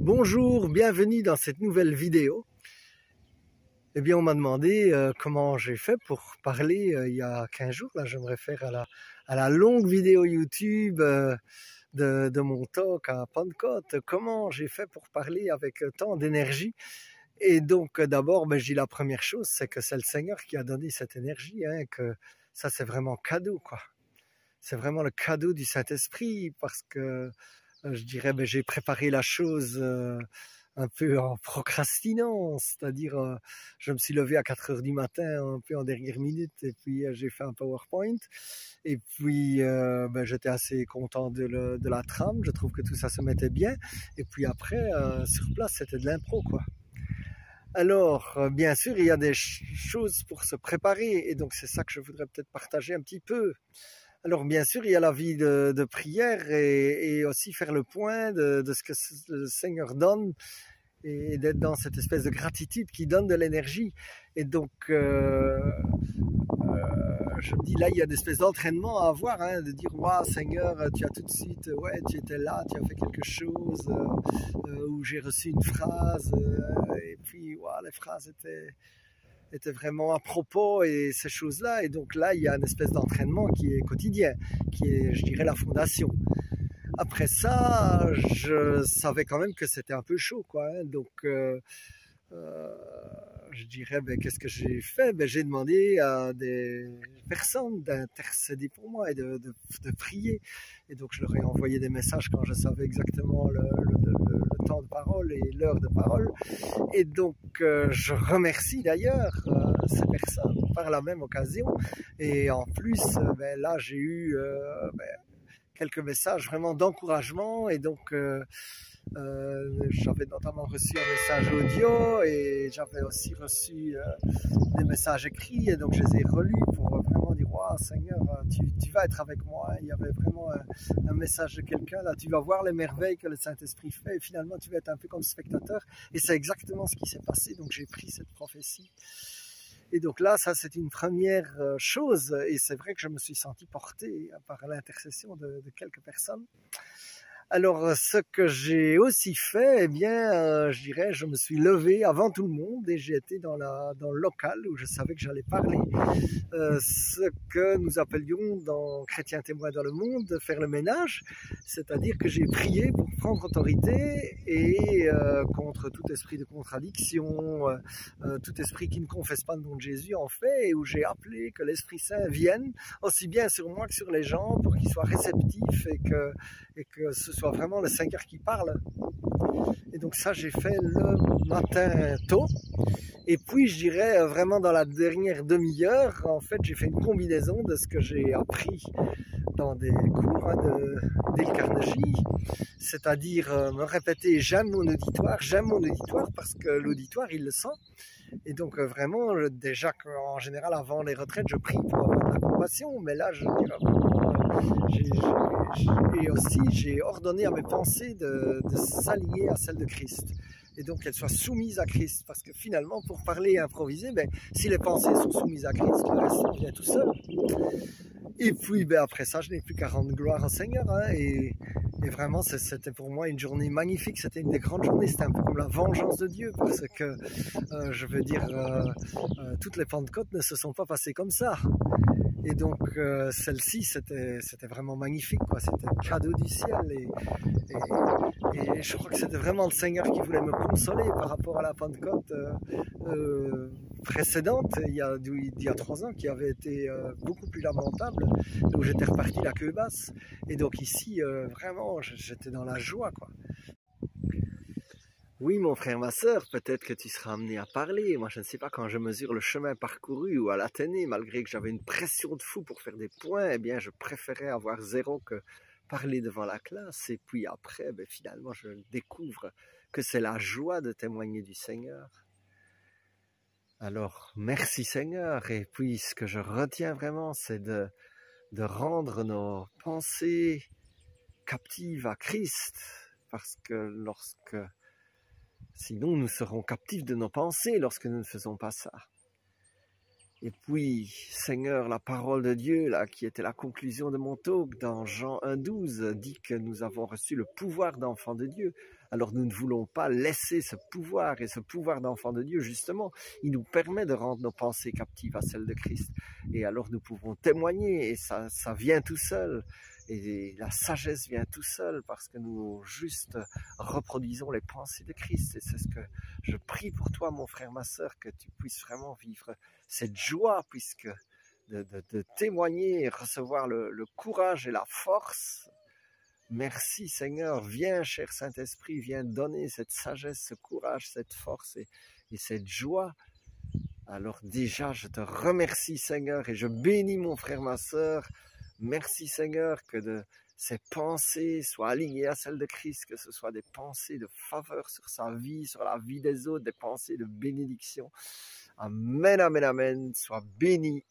Bonjour, bienvenue dans cette nouvelle vidéo. Eh bien, on m'a demandé comment j'ai fait pour parler il y a 15 jours. Là, je me réfère à la longue vidéo YouTube de mon talk à Pentecôte. Comment j'ai fait pour parler avec tant d'énergie? Et donc, d'abord, je dis la première chose, c'est que c'est le Seigneur qui a donné cette énergie, hein, que ça, c'est vraiment cadeau, quoi. C'est vraiment le cadeau du Saint-Esprit parce que je dirais, j'ai préparé la chose un peu en procrastinant, c'est-à-dire je me suis levé à 4 heures du matin, un peu en dernière minute, et puis j'ai fait un PowerPoint, et puis j'étais assez content de la trame, je trouve que tout ça se mettait bien, et puis après, sur place, c'était de l'impro, quoi. Alors, bien sûr, il y a des choses pour se préparer, et donc c'est ça que je voudrais peut-être partager un petit peu. Alors bien sûr, il y a la vie de prière et aussi faire le point de ce que le Seigneur donne et d'être dans cette espèce de gratitude qui donne de l'énergie. Et donc, je me dis, là, il y a une espèce d'entraînement à avoir, hein, de dire, waouh, Seigneur, tu as tout de suite, ouais, tu étais là, tu as fait quelque chose, où j'ai reçu une phrase, et puis, waouh, les phrases étaient vraiment à propos et ces choses-là. Et donc là, il y a une espèce d'entraînement qui est quotidien, qui est, je dirais, la fondation. Après ça, je savais quand même que c'était un peu chaud, quoi, hein. Donc, je dirais, qu'est-ce que j'ai fait? J'ai demandé à des personnes d'intercéder pour moi et de prier. Et donc, je leur ai envoyé des messages quand je savais exactement le temps de parole et l'heure de parole. Et donc, je remercie d'ailleurs ces personnes par la même occasion. Et en plus, là, j'ai eu quelques messages vraiment d'encouragement. Et donc, j'avais notamment reçu un message audio et j'avais aussi reçu des messages écrits. Et donc, je les ai relus pour vraiment dire, wow, Seigneur, tu vas être avec moi. Il y avait vraiment un message de quelqu'un, là, tu vas voir les merveilles que le Saint-Esprit fait et finalement, tu vas être un peu comme spectateur. Et c'est exactement ce qui s'est passé. Donc, j'ai pris cette prophétie. Et donc là, ça, c'est une première chose. Et c'est vrai que je me suis senti porté par l'intercession de quelques personnes. Alors, ce que j'ai aussi fait, je dirais, je me suis levé avant tout le monde et j'ai été dans le local où je savais que j'allais parler. Ce que nous appelions dans Chrétiens témoins dans le monde, faire le ménage, c'est-à-dire que j'ai prié pour prendre autorité et contre tout esprit de contradiction, tout esprit qui ne confesse pas le nom de Jésus en fait, et où j'ai appelé que l'Esprit Saint vienne aussi bien sur moi que sur les gens pour qu'ils soient réceptifs et que ce soit vraiment le Seigneur qui parle. Et donc ça, j'ai fait le matin tôt. Et puis, je dirais, vraiment dans la dernière demi-heure, en fait, j'ai fait une combinaison de ce que j'ai appris dans des cours de Dale Carnegie, c'est-à-dire me répéter, j'aime mon auditoire parce que l'auditoire, il le sent. Et donc, vraiment, déjà qu'en général, avant les retraites, je prie pour avoir de la compassion, mais là, je dirais et aussi, j'ai ordonné à mes pensées de s'aligner à celles de Christ. Et donc qu'elles soient soumises à Christ. Parce que finalement, pour parler et improviser, si les pensées sont soumises à Christ, le reste vient tout seul. Et puis après ça, je n'ai plus qu'à rendre gloire au Seigneur. Hein, et vraiment, c'était pour moi une journée magnifique. C'était une des grandes journées. C'était un peu comme la vengeance de Dieu. Parce que, je veux dire, toutes les Pentecôtes ne se sont pas passées comme ça. Et donc celle-ci, c'était vraiment magnifique, quoi. C'était un cadeau du ciel. Et je crois que c'était vraiment le Seigneur qui voulait me consoler par rapport à la Pentecôte précédente, il y a 3 ans, qui avait été beaucoup plus lamentable, où j'étais reparti la queue basse. Et donc ici, vraiment, j'étais dans la joie, quoi. Oui, mon frère, ma sœur, peut-être que tu seras amené à parler. Moi, je ne sais pas, quand je mesure le chemin parcouru ou à l'Athénée, malgré que j'avais une pression de fou pour faire des points, eh bien, je préférais avoir 0 que parler devant la classe. Et puis après, finalement, je découvre que c'est la joie de témoigner du Seigneur. Alors, merci Seigneur. Et puis, ce que je retiens vraiment, c'est de rendre nos pensées captives à Christ. Parce que sinon, nous serons captifs de nos pensées lorsque nous ne faisons pas ça. Et puis, Seigneur, la parole de Dieu, là, qui était la conclusion de mon talk dans Jean 1,12, dit que nous avons reçu le pouvoir d'enfant de Dieu. Alors nous ne voulons pas laisser ce pouvoir, et ce pouvoir d'enfant de Dieu, justement, il nous permet de rendre nos pensées captives à celles de Christ. Et alors nous pouvons témoigner, et ça vient tout seul. Et la sagesse vient tout seul parce que nous juste reproduisons les pensées de Christ. Et c'est ce que je prie pour toi, mon frère, ma sœur, que tu puisses vraiment vivre cette joie, puisque de témoigner et recevoir le courage et la force. Merci Seigneur, viens cher Saint-Esprit, viens donner cette sagesse, ce courage, cette force et cette joie. Alors déjà, je te remercie Seigneur et je bénis mon frère, ma sœur. Merci Seigneur que ces pensées soient alignées à celles de Christ, que ce soit des pensées de faveur sur sa vie, sur la vie des autres, des pensées de bénédiction. Amen, amen, amen. Sois béni.